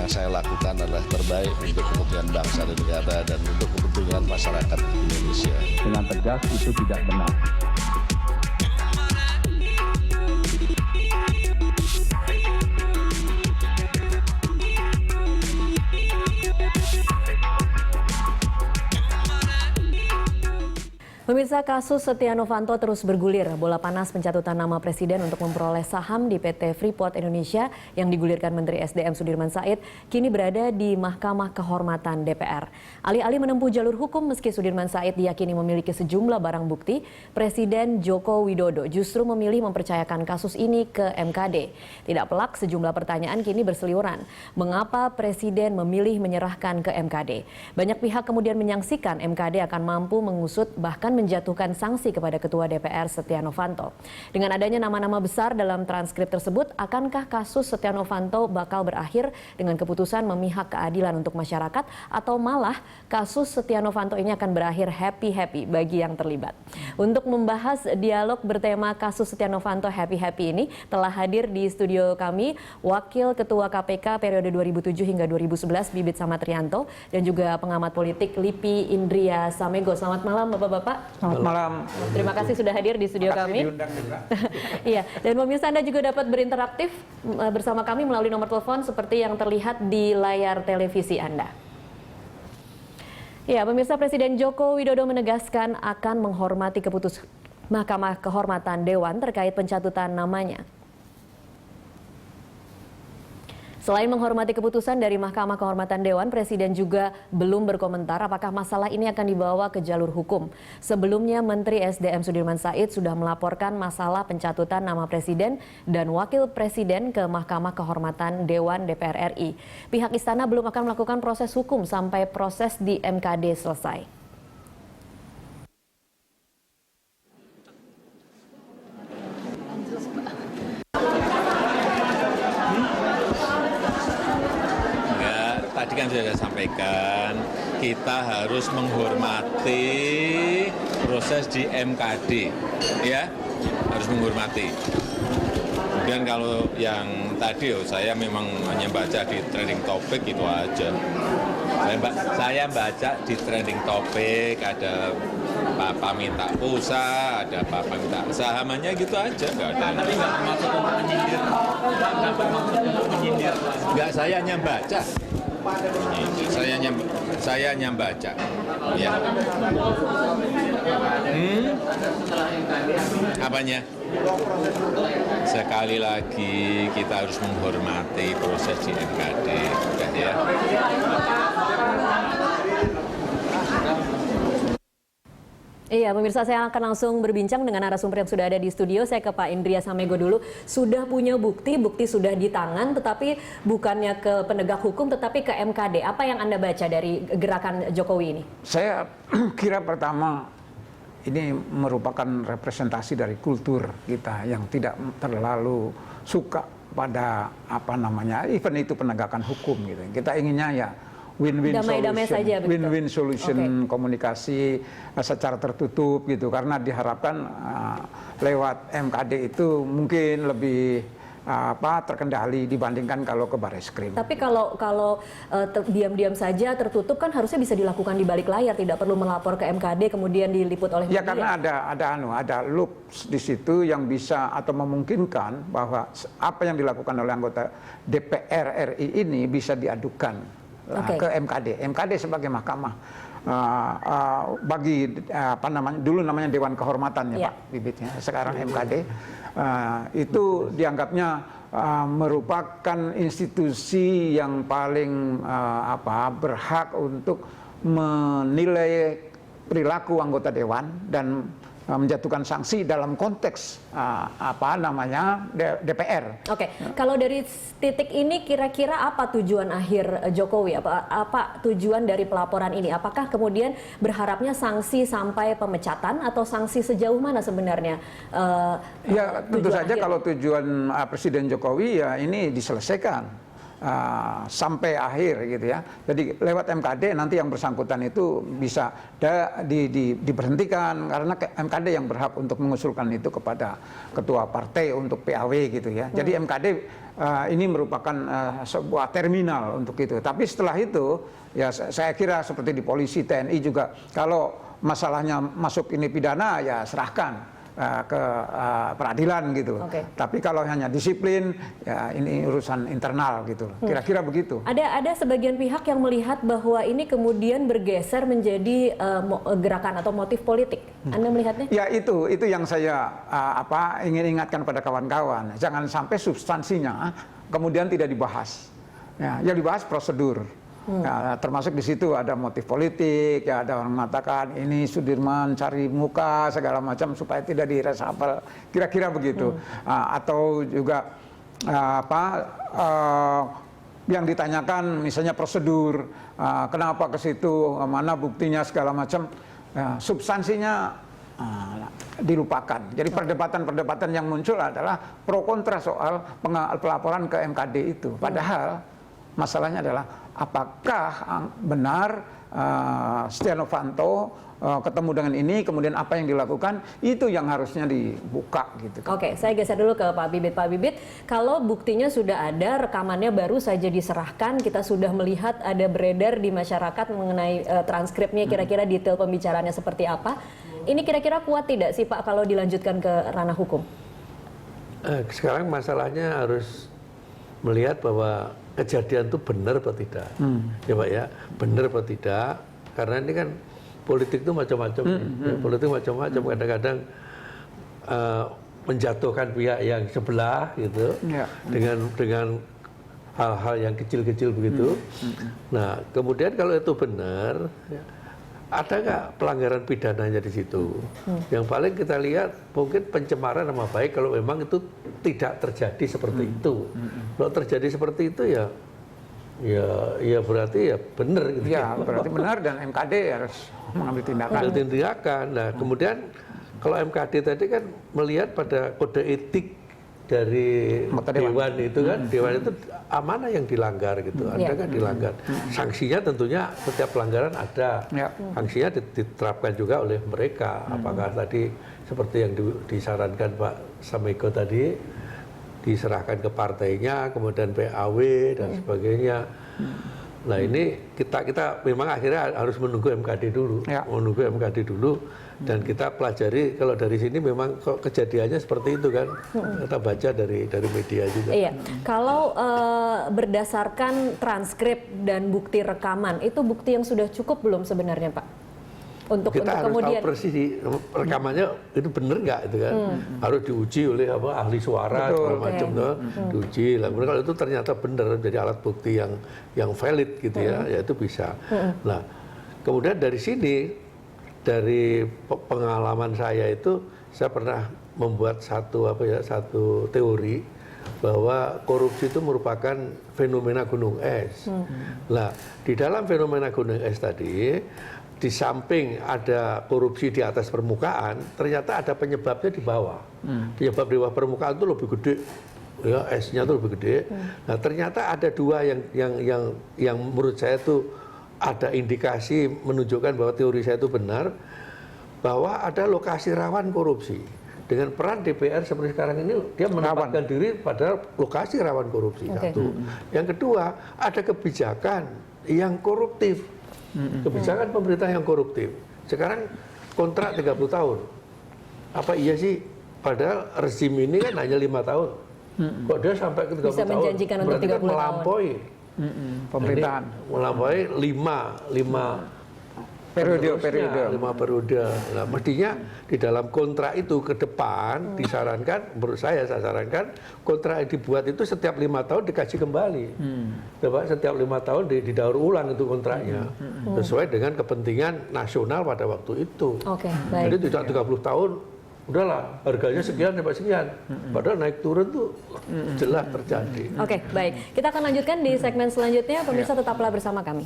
yang saya lakukan adalah terbaik untuk kepentingan bangsa dan negara dan untuk kepentingan masyarakat Indonesia. Dengan tegas itu tidak benar. Pemirsa, kasus Setia Novanto terus bergulir. Bola panas pencatutan nama presiden untuk memperoleh saham di PT Freeport Indonesia yang digulirkan Menteri SDM Sudirman Said kini berada di Mahkamah Kehormatan DPR. Alih-alih menempuh jalur hukum meski Sudirman Said diyakini memiliki sejumlah barang bukti, Presiden Joko Widodo justru memilih mempercayakan kasus ini ke MKD. Tidak pelak, sejumlah pertanyaan kini berseliweran. Mengapa Presiden memilih menyerahkan ke MKD? Banyak pihak kemudian menyaksikan MKD akan mampu mengusut bahkan menjatuhkan sanksi kepada Ketua DPR Setia Novanto. Dengan adanya nama-nama besar dalam transkrip tersebut, akankah kasus Setia Novanto bakal berakhir dengan keputusan memihak keadilan untuk masyarakat atau malah kasus Setia Novanto ini akan berakhir happy-happy bagi yang terlibat? Untuk membahas dialog bertema kasus Setia Novanto happy-happy ini telah hadir di studio kami Wakil Ketua KPK periode 2007 hingga 2011 Bibit Samatrianto dan juga pengamat politik Lipi Indria Samego. Selamat malam Bapak-Bapak. Selamat malam. Terima kasih sudah hadir di studio kami. Diundang juga. Iya, dan pemirsa Anda juga dapat berinteraktif bersama kami melalui nomor telepon seperti yang terlihat di layar televisi Anda. Ya, pemirsa, Presiden Joko Widodo menegaskan akan menghormati keputusan Mahkamah Kehormatan Dewan terkait pencatutan namanya. Selain menghormati keputusan dari Mahkamah Kehormatan Dewan, Presiden juga belum berkomentar apakah masalah ini akan dibawa ke jalur hukum. Sebelumnya, Menteri SDM Sudirman Said sudah melaporkan masalah pencatutan nama Presiden dan Wakil Presiden ke Mahkamah Kehormatan Dewan DPR RI. Pihak Istana belum akan melakukan proses hukum sampai proses di MKD selesai. Tadi kan sudah saya sampaikan, kita harus menghormati proses di MKD, ya, harus menghormati. Kemudian kalau yang tadi, saya memang hanya baca di trending topik itu aja. Saya baca di trending topik, ada Papa minta pulsa, ada Papa minta sahamannya gitu aja, nggak ada. Tapi nggak termasuk untuk menyindir, nggak bermaksud untuk menyindir. Nggak, saya hanya baca. Saya hanya baca. Ya. Apanya? Sekali lagi kita harus menghormati proses di MKD, ya. Iya, pemirsa, saya akan langsung berbincang dengan narasumber yang sudah ada di studio. Saya ke Pak Indria Samego dulu. Sudah punya bukti sudah di tangan, tetapi bukannya ke penegak hukum, tetapi ke MKD. Apa yang Anda baca dari gerakan Jokowi ini? Saya kira pertama, ini merupakan representasi dari kultur kita yang tidak terlalu suka pada event itu penegakan hukum gitu. Kita inginnya ya win-win solution, komunikasi secara tertutup gitu, karena diharapkan lewat MKD itu mungkin lebih terkendali dibandingkan kalau ke Barreskrim. Tapi kalau diam-diam saja tertutup kan harusnya bisa dilakukan di balik layar, tidak perlu melapor ke MKD kemudian diliput oleh media. Ya, karena ada loops di situ yang bisa atau memungkinkan bahwa apa yang dilakukan oleh anggota DPR RI ini bisa diadukan ke MKD. MKD sebagai mahkamah bagi dulu namanya Dewan Kehormatan ya, Pak Bibitnya. Sekarang MKD itu dianggapnya merupakan institusi yang paling berhak untuk menilai perilaku anggota dewan dan menjatuhkan sanksi dalam konteks DPR. Oke, kalau dari titik ini kira-kira apa tujuan akhir Jokowi? Apa tujuan dari pelaporan ini? Apakah kemudian berharapnya sanksi sampai pemecatan atau sanksi sejauh mana sebenarnya? Ya, tentu saja kalau tujuan Presiden Jokowi ya ini diselesaikan sampai akhir gitu ya. Jadi lewat MKD nanti yang bersangkutan itu bisa diberhentikan karena MKD yang berhak untuk mengusulkan itu kepada ketua partai untuk PAW gitu ya. Jadi MKD ini merupakan sebuah terminal untuk itu. Tapi setelah itu ya saya kira seperti di polisi, TNI juga kalau masalahnya masuk ini pidana ya serahkan ke peradilan gitu. Tapi kalau hanya disiplin ya ini urusan internal gitu. Kira-kira begitu. Ada sebagian pihak yang melihat bahwa ini kemudian bergeser menjadi gerakan atau motif politik. Anda melihatnya? Ya itu yang saya ingin ingatkan pada kawan-kawan. Jangan sampai substansinya kemudian tidak dibahas. Ya, yang dibahas prosedur. Ya, termasuk di situ ada motif politik, ya ada orang mengatakan ini Sudirman cari muka segala macam supaya tidak diresapel, kira-kira begitu. Atau juga yang ditanyakan misalnya prosedur, kenapa ke situ, mana buktinya segala macam, ya, substansinya dilupakan. Jadi perdebatan-perdebatan yang muncul adalah pro kontra soal pelaporan ke MKD itu. Padahal masalahnya adalah apakah benar Setia Novanto ketemu dengan ini, kemudian apa yang dilakukan, itu yang harusnya dibuka gitu. Oke, saya geser dulu ke Pak Bibit. Pak Bibit, kalau buktinya sudah ada, rekamannya baru saja diserahkan, kita sudah melihat ada beredar di masyarakat mengenai transkripnya, kira-kira detail pembicaraannya seperti apa. Ini kira-kira kuat tidak sih Pak kalau dilanjutkan ke ranah hukum? Sekarang masalahnya harus melihat bahwa kejadian itu benar atau tidak, ya Pak ya, benar atau tidak, karena ini kan politik itu macam-macam, politik macam-macam, kadang-kadang menjatuhkan pihak yang sebelah gitu, dengan hal-hal yang kecil-kecil begitu. Nah, kemudian kalau itu benar, ada nggak pelanggaran pidananya di situ? Yang paling kita lihat mungkin pencemaran nama baik kalau memang itu tidak terjadi seperti itu. Kalau terjadi seperti itu ya berarti ya benar gitu. Ya, berarti benar dan MKD harus mengambil tindakan. Ambil tindakan. Nah, kemudian kalau MKD tadi kan melihat pada kode etik dari dewan itu kan, dewan itu mana yang dilanggar gitu, ada kan dilanggar. Sanksinya tentunya setiap pelanggaran ada, sanksinya diterapkan juga oleh mereka. Apakah tadi seperti yang disarankan Pak Samiko tadi, diserahkan ke partainya, kemudian PAW dan sebagainya. Nah ini kita memang akhirnya harus menunggu MKD dulu, menunggu MKD dulu. Dan kita pelajari kalau dari sini memang kok kejadiannya seperti itu kan, kita baca dari media juga. Iya, kalau berdasarkan transkrip dan bukti rekaman, itu bukti yang sudah cukup belum sebenarnya Pak? Untuk harus kemudian tahu persis rekamannya itu benar nggak itu kan, harus diuji oleh ahli suara segala macam tuh, diuji. Lah kalau itu ternyata benar jadi alat bukti yang valid gitu ya itu bisa. Nah kemudian dari sini, dari pengalaman saya itu, saya pernah membuat satu teori bahwa korupsi itu merupakan fenomena gunung es. Nah, di dalam fenomena gunung es tadi, di samping ada korupsi di atas permukaan, ternyata ada penyebabnya di bawah. Penyebab di bawah permukaan itu lebih gede, ya esnya itu lebih gede. Nah, ternyata ada dua yang menurut saya itu ada indikasi menunjukkan bahwa teori saya itu benar, bahwa ada lokasi rawan korupsi. Dengan peran DPR seperti sekarang ini, dia menempatkan diri pada lokasi rawan korupsi. Satu. Yang kedua, ada kebijakan yang koruptif. Kebijakan pemerintah yang koruptif. Sekarang kontrak 30 tahun. Apa iya sih? Padahal rezim ini kan hanya 5 tahun. Kok dia sampai ke 30 bisa tahun? menjanjikan untuk 30 tahun. Melampaui. Pemerintahan Melampaui 5 periode. Nah, mestinya di dalam kontrak itu ke depan disarankan, menurut saya sarankan kontrak yang dibuat itu setiap 5 tahun dikaji kembali. Setiap 5 tahun didaur ulang itu kontraknya sesuai dengan kepentingan nasional pada waktu itu. Jadi tidak 30 tahun udahlah harganya sekian sampai sekian, padahal naik turun tuh jelas terjadi. Baik, kita akan lanjutkan di segmen selanjutnya. Pemirsa tetaplah bersama kami.